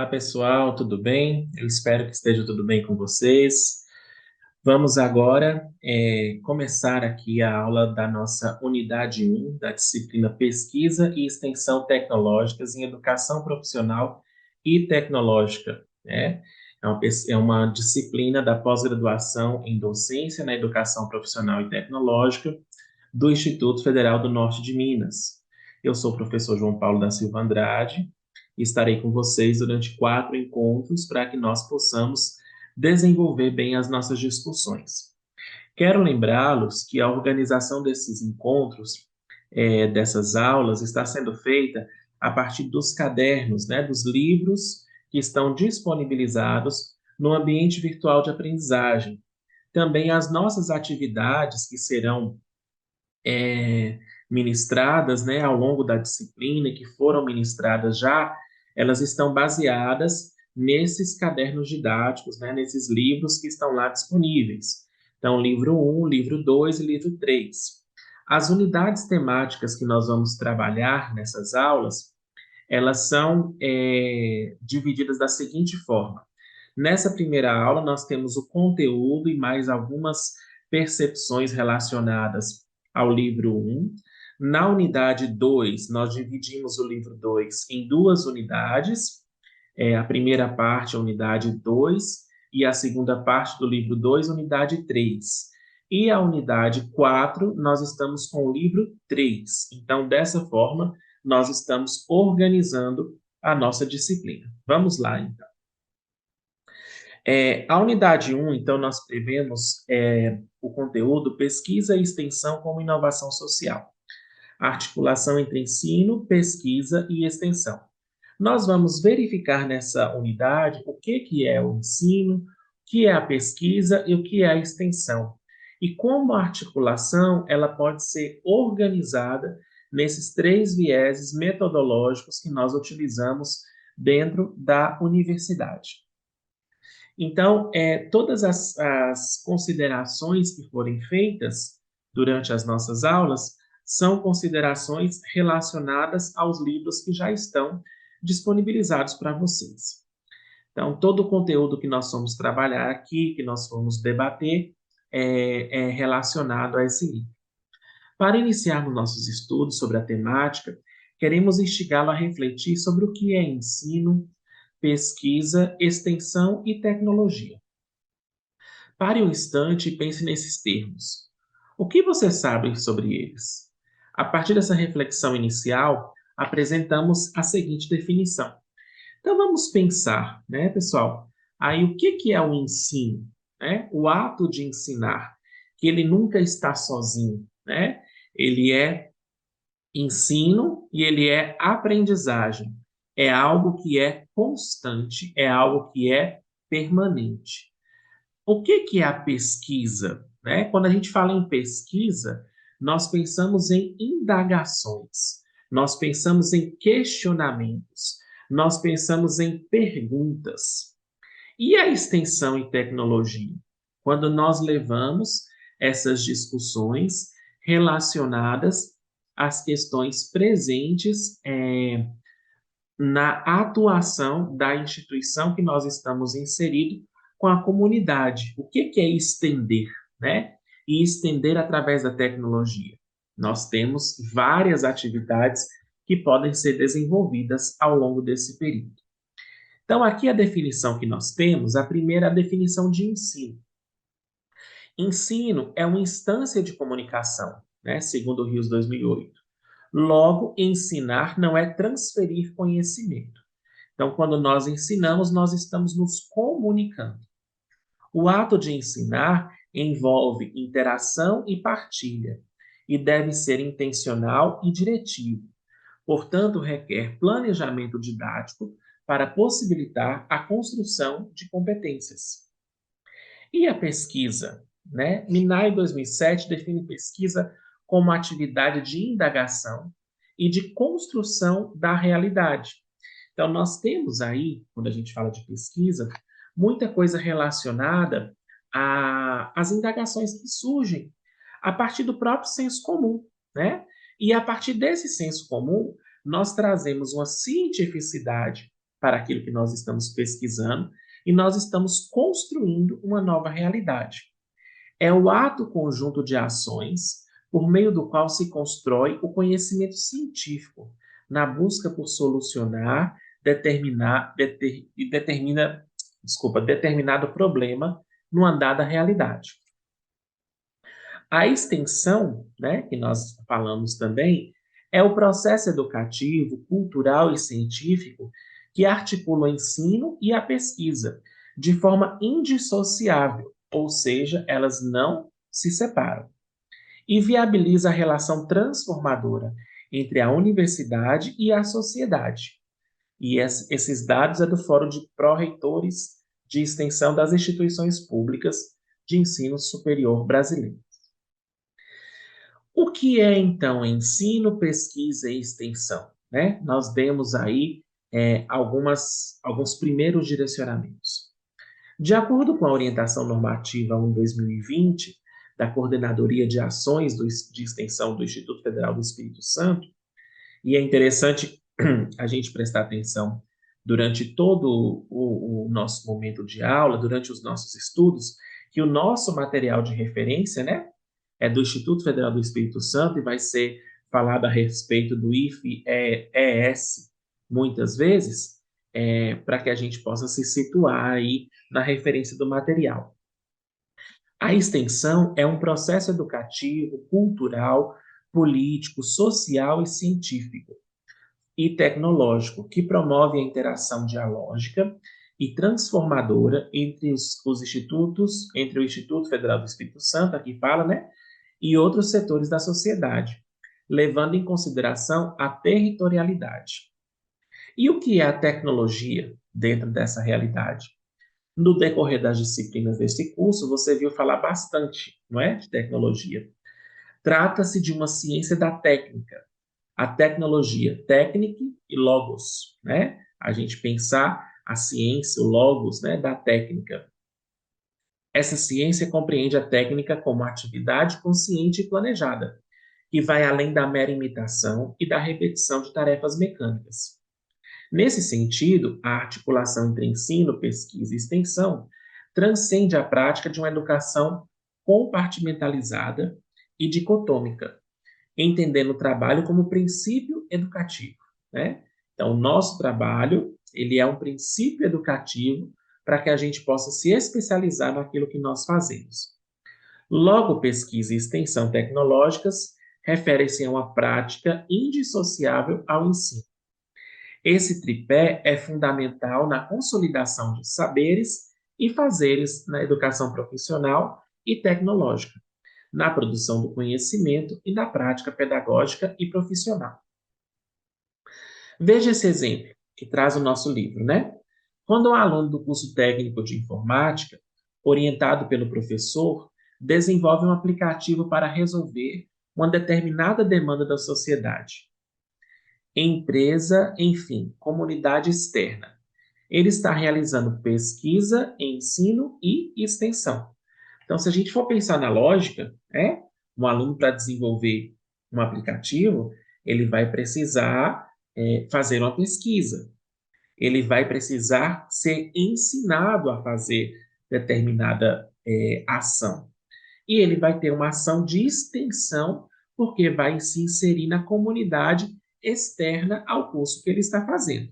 Olá, pessoal, tudo bem? Eu espero que esteja tudo bem com vocês. Vamos agora começar aqui a aula da nossa unidade 1 da disciplina Pesquisa e Extensão Tecnológicas em Educação Profissional e Tecnológica, né? É uma disciplina da pós-graduação em Docência na Educação Profissional e Tecnológica do Instituto Federal do Norte de Minas. Eu sou o professor João Paulo da Silva Andrade e estarei com vocês durante 4 encontros para que nós possamos desenvolver bem as nossas discussões. Quero lembrá-los que a organização desses encontros, dessas aulas, está sendo feita a partir dos cadernos, né, dos livros que estão disponibilizados no ambiente virtual de aprendizagem. Também as nossas atividades que serão ministradas, né, ao longo da disciplina e que foram ministradas já, elas estão baseadas nesses cadernos didáticos, né, nesses livros que estão lá disponíveis. Então, livro 1, livro 2 e livro 3. As unidades temáticas que nós vamos trabalhar nessas aulas, elas são divididas da seguinte forma. Nessa primeira aula, nós temos o conteúdo e mais algumas percepções relacionadas ao livro 1. Na unidade 2, nós dividimos o livro 2 em duas unidades. A primeira parte, a unidade 2, e a segunda parte do livro 2, unidade 3. E a unidade 4, nós estamos com o livro 3. Então, dessa forma, nós estamos organizando a nossa disciplina. Vamos lá, então. A unidade 1, então, nós prevemos o conteúdo pesquisa e extensão como inovação social. Articulação entre ensino, pesquisa e extensão. Nós vamos verificar nessa unidade o que é o ensino, o que é a pesquisa e o que é a extensão. E como a articulação ela pode ser organizada nesses 3 vieses metodológicos que nós utilizamos dentro da universidade. Então, todas as considerações que forem feitas durante as nossas aulas são considerações relacionadas aos livros que já estão disponibilizados para vocês. Então, todo o conteúdo que nós vamos trabalhar aqui, que nós vamos debater, é relacionado a esse livro. Para iniciarmos nossos estudos sobre a temática, queremos instigá-lo a refletir sobre o que é ensino, pesquisa, extensão e tecnologia. Pare um instante e pense nesses termos. O que você sabe sobre eles? A partir dessa reflexão inicial, apresentamos a seguinte definição. Então vamos pensar, né, pessoal? Aí o que é o ensino, né? O ato de ensinar, que ele nunca está sozinho, né? Ele é ensino e ele é aprendizagem. É algo que é constante, é algo que é permanente. O que é a pesquisa, né? Quando a gente fala em pesquisa, nós pensamos em indagações, nós pensamos em questionamentos, nós pensamos em perguntas. E a extensão e tecnologia? Quando nós levamos essas discussões relacionadas às questões presentes na atuação da instituição que nós estamos inseridos com a comunidade. O que é estender, né? E estender através da tecnologia. Nós temos várias atividades que podem ser desenvolvidas ao longo desse período. Então, aqui a definição que nós temos, a primeira é a definição de ensino. Ensino é uma instância de comunicação, né? Segundo o Rios 2008. Logo, ensinar não é transferir conhecimento. Então, quando nós ensinamos, nós estamos nos comunicando. O ato de ensinar envolve interação e partilha, e deve ser intencional e diretivo. Portanto, requer planejamento didático para possibilitar a construção de competências. E a pesquisa, né? Minay 2007 define pesquisa como atividade de indagação e de construção da realidade. Então, nós temos aí, quando a gente fala de pesquisa, muita coisa relacionada às indagações que surgem a partir do próprio senso comum, né? E a partir desse senso comum, nós trazemos uma cientificidade para aquilo que nós estamos pesquisando e nós estamos construindo uma nova realidade. É o ato conjunto de ações por meio do qual se constrói o conhecimento científico na busca por solucionar determinado problema numa dada realidade. A extensão, né, que nós falamos também, é o processo educativo, cultural e científico que articula o ensino e a pesquisa de forma indissociável, ou seja, elas não se separam, e viabiliza a relação transformadora entre a universidade e a sociedade. E esses dados é do Fórum de Pró-Reitores de Extensão das Instituições Públicas de Ensino Superior Brasileiro. O que é, então, ensino, pesquisa e extensão? Né? Nós demos aí alguns primeiros direcionamentos. De acordo com a orientação normativa 1/2020 da Coordenadoria de Ações de Extensão do Instituto Federal do Espírito Santo, e é interessante a gente prestar atenção durante todo o nosso momento de aula, durante os nossos estudos, que o nosso material de referência, né, é do Instituto Federal do Espírito Santo e vai ser falado a respeito do IFE-ES muitas vezes, para que a gente possa se situar aí na referência do material. A extensão é um processo educativo, cultural, político, social e científico e tecnológico que promove a interação dialógica e transformadora entre o Instituto Federal do Espírito Santo, aqui fala, né, e outros setores da sociedade, levando em consideração a territorialidade. E o que é a tecnologia dentro dessa realidade? No decorrer das disciplinas deste curso, você viu falar bastante, não é, de tecnologia. Trata-se de uma ciência da técnica, a tecnologia, técnica e logos, né? A gente pensar a ciência, o logos, né, da técnica. Essa ciência compreende a técnica como atividade consciente e planejada, que vai além da mera imitação e da repetição de tarefas mecânicas. Nesse sentido, a articulação entre ensino, pesquisa e extensão transcende a prática de uma educação compartimentalizada e dicotômica, entendendo o trabalho como princípio educativo, né? Então, o nosso trabalho, ele é um princípio educativo para que a gente possa se especializar naquilo que nós fazemos. Logo, pesquisa e extensão tecnológicas referem-se a uma prática indissociável ao ensino. Esse tripé é fundamental na consolidação de saberes e fazeres na educação profissional e tecnológica, na produção do conhecimento e na prática pedagógica e profissional. Veja esse exemplo que traz o nosso livro, né? Quando um aluno do curso técnico de informática, orientado pelo professor, desenvolve um aplicativo para resolver uma determinada demanda da sociedade, empresa, enfim, comunidade externa. Ele está realizando pesquisa, ensino e extensão. Então, se a gente for pensar na lógica, um aluno para desenvolver um aplicativo, ele vai precisar fazer uma pesquisa. Ele vai precisar ser ensinado a fazer determinada ação. E ele vai ter uma ação de extensão, porque vai se inserir na comunidade externa ao curso que ele está fazendo.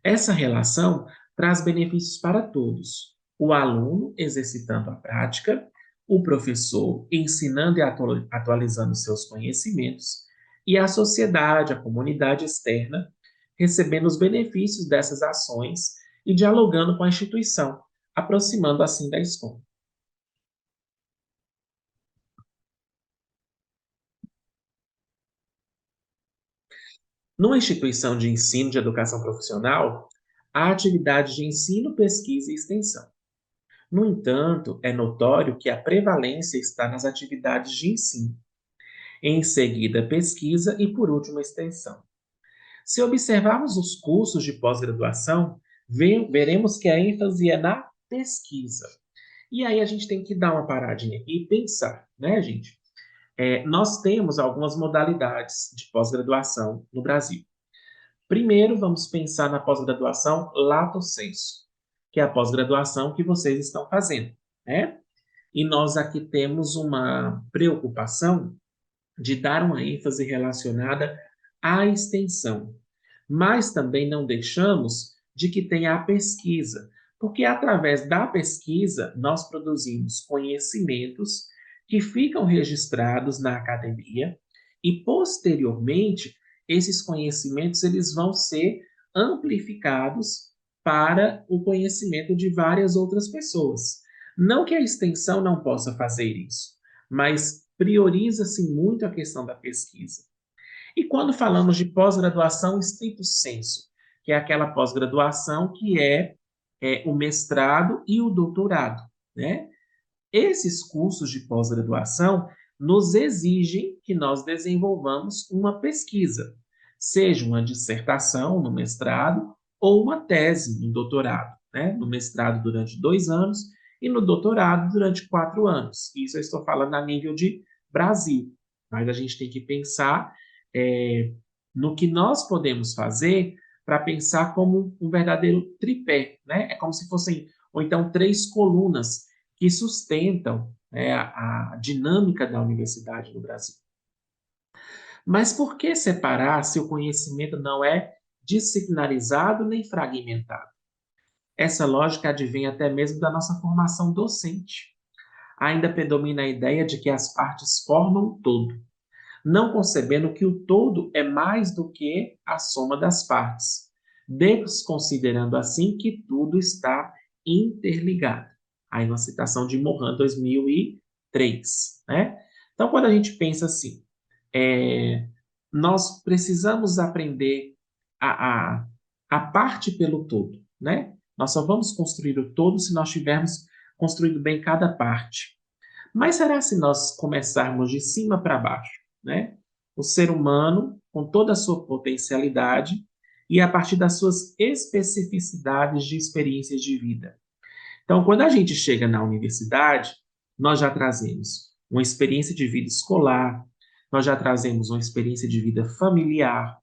Essa relação traz benefícios para todos. O aluno exercitando a prática, o professor ensinando e atualizando seus conhecimentos, e a sociedade, a comunidade externa, recebendo os benefícios dessas ações e dialogando com a instituição, aproximando assim da escola. Numa instituição de ensino de educação profissional, há atividades de ensino, pesquisa e extensão. No entanto, é notório que a prevalência está nas atividades de ensino, em seguida, pesquisa e, por último, extensão. Se observarmos os cursos de pós-graduação, veremos que a ênfase é na pesquisa. E aí a gente tem que dar uma paradinha aqui e pensar, né, gente? Nós temos algumas modalidades de pós-graduação no Brasil. Primeiro, vamos pensar na pós-graduação Lato Sensu, que é a pós-graduação que vocês estão fazendo, né? E nós aqui temos uma preocupação de dar uma ênfase relacionada à extensão, mas também não deixamos de que tenha a pesquisa, porque através da pesquisa nós produzimos conhecimentos que ficam registrados na academia e posteriormente esses conhecimentos eles vão ser amplificados para o conhecimento de várias outras pessoas. Não que a extensão não possa fazer isso, mas prioriza-se muito a questão da pesquisa. E quando falamos de pós-graduação stricto sensu, que é aquela pós-graduação que é o mestrado e o doutorado, né? Esses cursos de pós-graduação nos exigem que nós desenvolvamos uma pesquisa, seja uma dissertação no mestrado ou uma tese no doutorado, né? No mestrado durante 2 anos e no doutorado durante 4 anos. Isso eu estou falando a nível de Brasil, mas a gente tem que pensar é, no que nós podemos fazer para pensar como um verdadeiro tripé, né? É como se fossem, ou então, três colunas que sustentam, né, a dinâmica da universidade no Brasil. Mas por que separar se o conhecimento não é disciplinarizado nem fragmentado? Essa lógica advém até mesmo da nossa formação docente. Ainda predomina a ideia de que as partes formam o todo, não concebendo que o todo é mais do que a soma das partes, desconsiderando assim que tudo está interligado. Aí uma citação de Morin, 2003, né? Então, quando a gente pensa assim, é, nós precisamos aprender a, a, a parte pelo todo, né? Nós só vamos construir o todo se nós tivermos construído bem cada parte. Mas será se nós começarmos de cima para baixo, né? O ser humano, com toda a sua potencialidade e a partir das suas especificidades de experiências de vida. Então, quando a gente chega na universidade, nós já trazemos uma experiência de vida escolar, nós já trazemos uma experiência de vida familiar,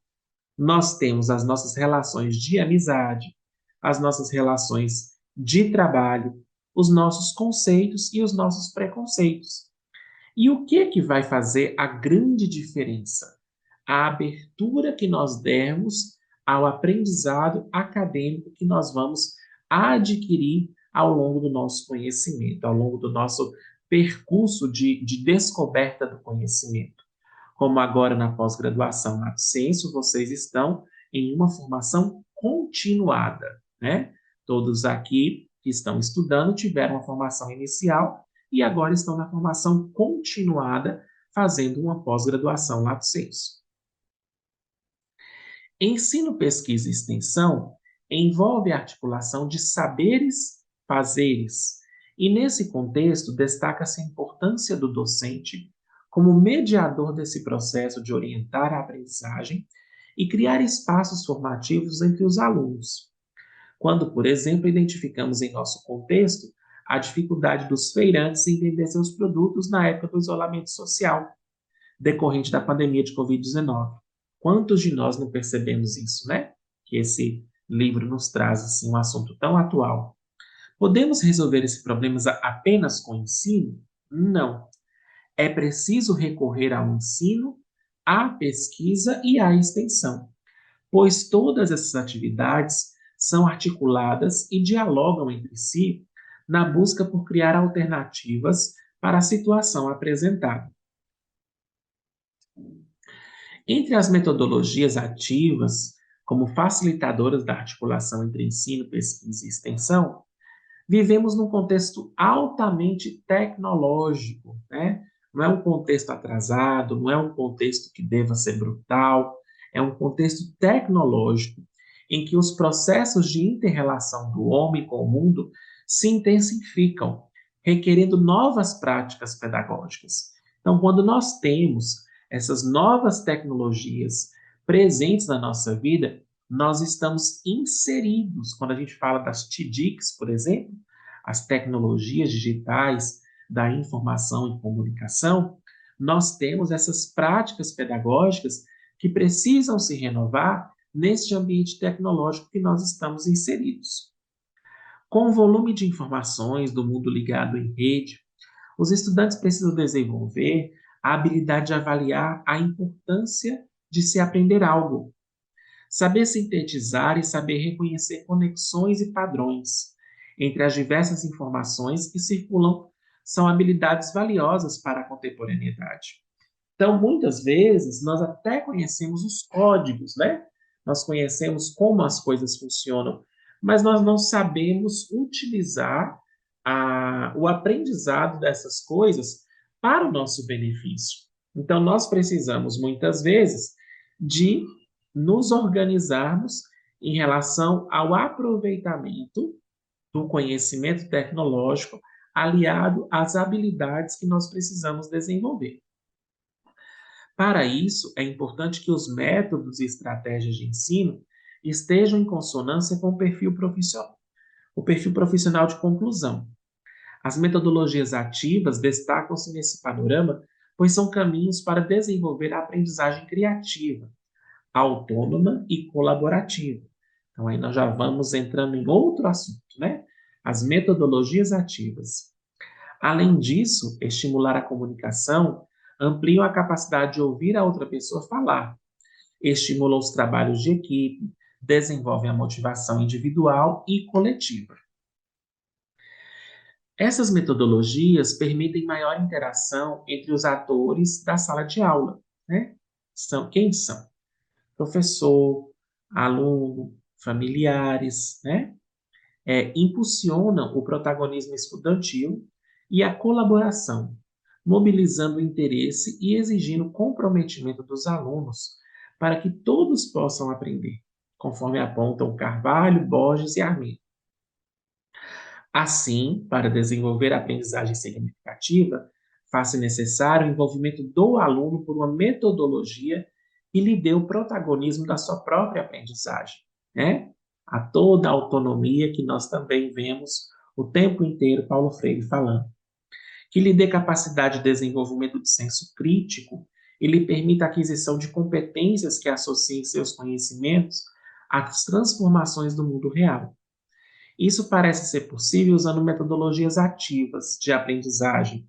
nós temos as nossas relações de amizade, as nossas relações de trabalho, os nossos conceitos e os nossos preconceitos. E o que é que vai fazer a grande diferença? A abertura que nós dermos ao aprendizado acadêmico que nós vamos adquirir ao longo do nosso conhecimento, ao longo do nosso percurso de descoberta do conhecimento. Como agora na pós-graduação Lato Sensu, vocês estão em uma formação continuada, né? Todos aqui que estão estudando tiveram uma formação inicial e agora estão na formação continuada, fazendo uma pós-graduação Lato Sensu. Ensino, pesquisa e extensão envolve a articulação de saberes, fazeres, e nesse contexto destaca-se a importância do docente como mediador desse processo de orientar a aprendizagem e criar espaços formativos entre os alunos. Quando, por exemplo, identificamos em nosso contexto a dificuldade dos feirantes em vender seus produtos na época do isolamento social, decorrente da pandemia de Covid-19. Quantos de nós não percebemos isso, né? Que esse livro nos traz assim, um assunto tão atual. Podemos resolver esses problemas apenas com o ensino? Não. É preciso recorrer ao ensino, à pesquisa e à extensão, pois todas essas atividades são articuladas e dialogam entre si na busca por criar alternativas para a situação apresentada. Entre as metodologias ativas, como facilitadoras da articulação entre ensino, pesquisa e extensão, vivemos num contexto altamente tecnológico, né? Não é um contexto atrasado, não é um contexto que deva ser brutal, é um contexto tecnológico em que os processos de interrelação do homem com o mundo se intensificam, requerendo novas práticas pedagógicas. Então, quando nós temos essas novas tecnologias presentes na nossa vida, nós estamos inseridos, quando a gente fala das TIDICs, por exemplo, as tecnologias digitais da informação e comunicação, nós temos essas práticas pedagógicas que precisam se renovar neste ambiente tecnológico que nós estamos inseridos. Com o volume de informações do mundo ligado em rede, os estudantes precisam desenvolver a habilidade de avaliar a importância de se aprender algo, saber sintetizar e saber reconhecer conexões e padrões entre as diversas informações que circulam são habilidades valiosas para a contemporaneidade. Então, muitas vezes, nós até conhecemos os códigos, né? Nós conhecemos como as coisas funcionam, mas nós não sabemos utilizar o aprendizado dessas coisas para o nosso benefício. Então, nós precisamos, muitas vezes, de nos organizarmos em relação ao aproveitamento do conhecimento tecnológico aliado às habilidades que nós precisamos desenvolver. Para isso, é importante que os métodos e estratégias de ensino estejam em consonância com o perfil profissional de conclusão. As metodologias ativas destacam-se nesse panorama, pois são caminhos para desenvolver a aprendizagem criativa, autônoma e colaborativa. Então, aí nós já vamos entrando em outro assunto, né? As metodologias ativas. Além disso, estimular a comunicação amplia a capacidade de ouvir a outra pessoa falar, estimula os trabalhos de equipe, desenvolve a motivação individual e coletiva. Essas metodologias permitem maior interação entre os atores da sala de aula, né? Quem são? Professor, aluno, familiares, né? Impulsionam o protagonismo estudantil e a colaboração, mobilizando o interesse e exigindo comprometimento dos alunos para que todos possam aprender, conforme apontam Carvalho, Borges e Armino. Assim, para desenvolver a aprendizagem significativa, faz-se necessário o envolvimento do aluno por uma metodologia que lhe dê o protagonismo da sua própria aprendizagem, né? A toda a autonomia que nós também vemos o tempo inteiro Paulo Freire falando, que lhe dê capacidade de desenvolvimento de senso crítico e lhe permita a aquisição de competências que associem seus conhecimentos às transformações do mundo real. Isso parece ser possível usando metodologias ativas de aprendizagem,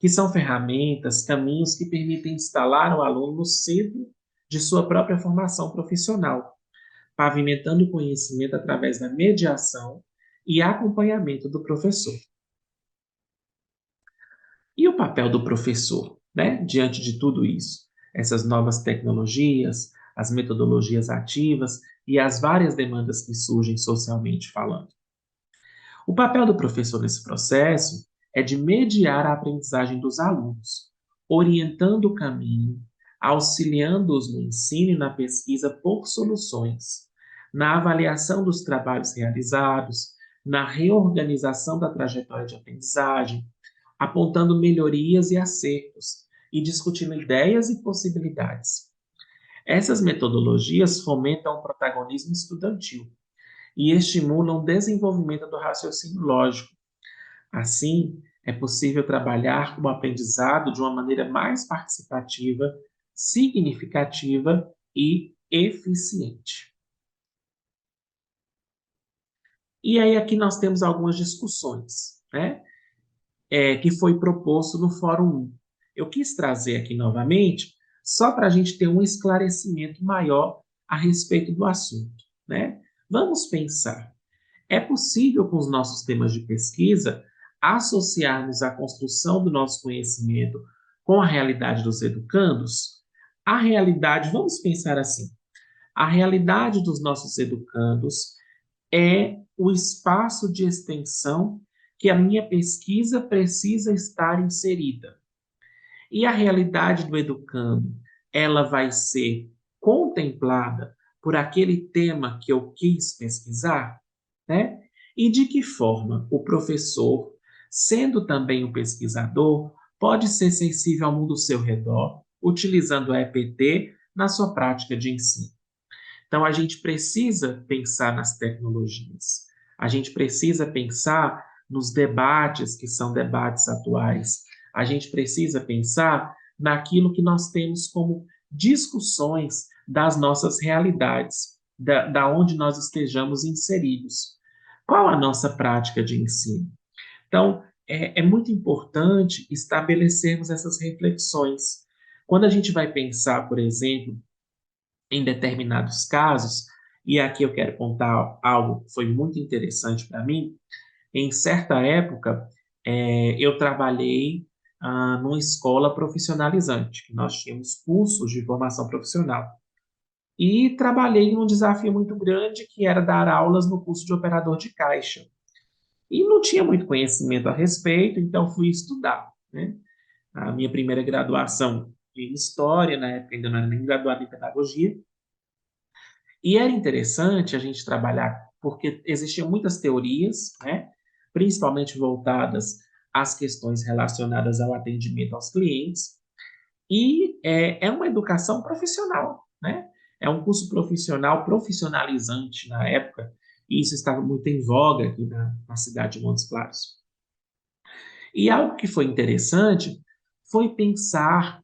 que são ferramentas, caminhos que permitem instalar o aluno no centro de sua própria formação profissional, pavimentando o conhecimento através da mediação e acompanhamento do professor. E o papel do professor, né, diante de tudo isso? Essas novas tecnologias, as metodologias ativas e as várias demandas que surgem socialmente falando. O papel do professor nesse processo é de mediar a aprendizagem dos alunos, orientando o caminho, auxiliando-os no ensino e na pesquisa por soluções, na avaliação dos trabalhos realizados, na reorganização da trajetória de aprendizagem, apontando melhorias e acertos e discutindo ideias e possibilidades. Essas metodologias fomentam o protagonismo estudantil e estimulam o desenvolvimento do raciocínio lógico. Assim, é possível trabalhar o aprendizado de uma maneira mais participativa, significativa e eficiente. E aí aqui nós temos algumas discussões, né? Que foi proposto no Fórum 1. Eu quis trazer aqui novamente, só para a gente ter um esclarecimento maior a respeito do assunto, né? Vamos pensar. É possível, com os nossos temas de pesquisa, associarmos a construção do nosso conhecimento com a realidade dos educandos? A realidade, vamos pensar assim, a realidade dos nossos educandos é o espaço de extensão que a minha pesquisa precisa estar inserida. E a realidade do educando, ela vai ser contemplada por aquele tema que eu quis pesquisar, né? E de que forma o professor, sendo também o pesquisador, pode ser sensível ao mundo ao seu redor, utilizando o EPT na sua prática de ensino. Então, a gente precisa pensar nas tecnologias, a gente precisa pensar nos debates que são debates atuais, a gente precisa pensar naquilo que nós temos como discussões das nossas realidades, da onde nós estejamos inseridos. Qual a nossa prática de ensino? Então, é muito importante estabelecermos essas reflexões. Quando a gente vai pensar, por exemplo, em determinados casos, e aqui eu quero contar algo que foi muito interessante para mim. Em certa época, eu trabalhei numa escola profissionalizante, que nós tínhamos cursos de formação profissional. E trabalhei num desafio muito grande, que era dar aulas no curso de operador de caixa. E não tinha muito conhecimento a respeito, então fui estudar, né? A minha primeira graduação em História, na época ainda não era nem graduado em Pedagogia, e era interessante a gente trabalhar, porque existiam muitas teorias, né, principalmente voltadas às questões relacionadas ao atendimento aos clientes, e é uma educação profissional, né? É um curso profissional, profissionalizante na época, e isso estava muito em voga aqui na cidade de Montes Claros. E algo que foi interessante foi pensar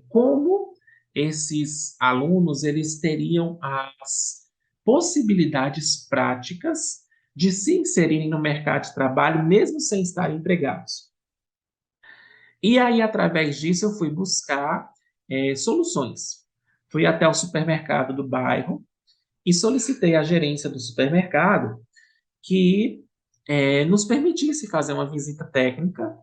como esses alunos eles teriam as possibilidades práticas de se inserirem no mercado de trabalho mesmo sem estarem empregados. E aí, através disso, eu fui buscar soluções. Fui até o supermercado do bairro e solicitei à gerência do supermercado que nos permitisse fazer uma visita técnica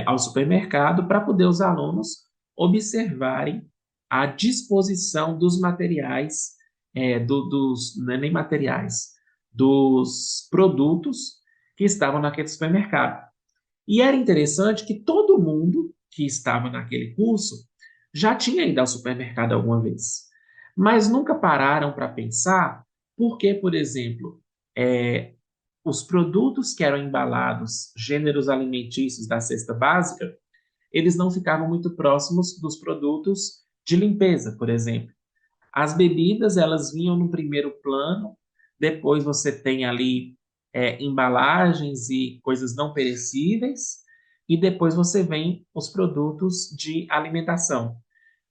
ao supermercado para poder os alunos observarem a disposição dos materiais, não é nem materiais, dos produtos que estavam naquele supermercado. E era interessante que todo mundo que estava naquele curso já tinha ido ao supermercado alguma vez, mas nunca pararam para pensar por que, por exemplo, é, os produtos que eram embalados, gêneros alimentícios da cesta básica, eles não ficavam muito próximos dos produtos de limpeza, por exemplo. As bebidas, elas vinham no primeiro plano, depois você tem ali embalagens e coisas não perecíveis, e depois você vem os produtos de alimentação.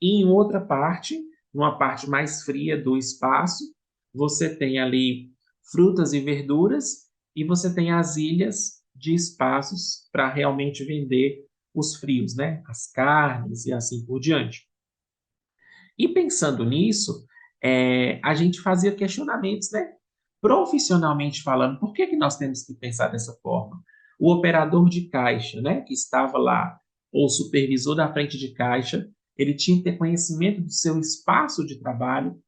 E em outra parte, numa parte mais fria do espaço, você tem ali frutas e verduras, e você tem as ilhas de espaços para realmente vender os frios, né? As carnes e assim por diante. E pensando nisso, a gente fazia questionamentos, né? Profissionalmente falando, por que que nós temos que pensar dessa forma? O operador de caixa, né, que estava lá, ou o supervisor da frente de caixa, ele tinha que ter conhecimento do seu espaço de trabalho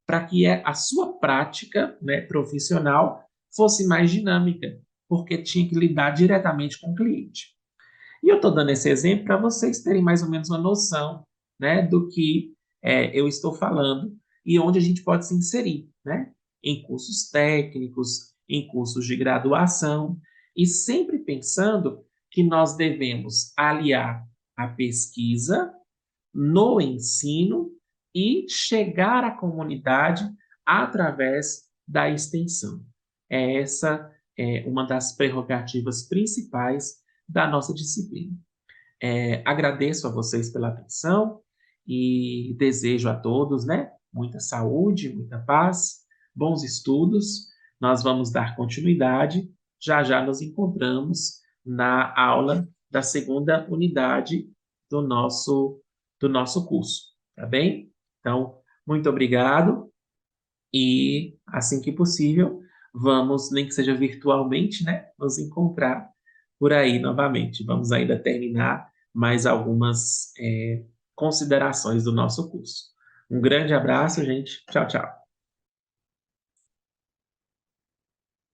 para que a sua prática, né, profissional fosse mais dinâmica, porque tinha que lidar diretamente com o cliente. E eu estou dando esse exemplo para vocês terem mais ou menos uma noção, né, do que eu estou falando e onde a gente pode se inserir, né, em cursos técnicos, em cursos de graduação, e sempre pensando que nós devemos aliar a pesquisa no ensino e chegar à comunidade através da extensão. Essa é uma das prerrogativas principais da nossa disciplina. Agradeço a vocês pela atenção e desejo a todos, né, muita saúde, muita paz, bons estudos. Nós vamos dar continuidade. Já já nos encontramos na aula da segunda unidade do nosso do nosso curso, tá bem? Então, muito obrigado e assim que possível, vamos, nem que seja virtualmente, né, nos encontrar por aí novamente. Vamos ainda terminar mais algumas considerações do nosso curso. Um grande abraço, gente. Tchau, tchau.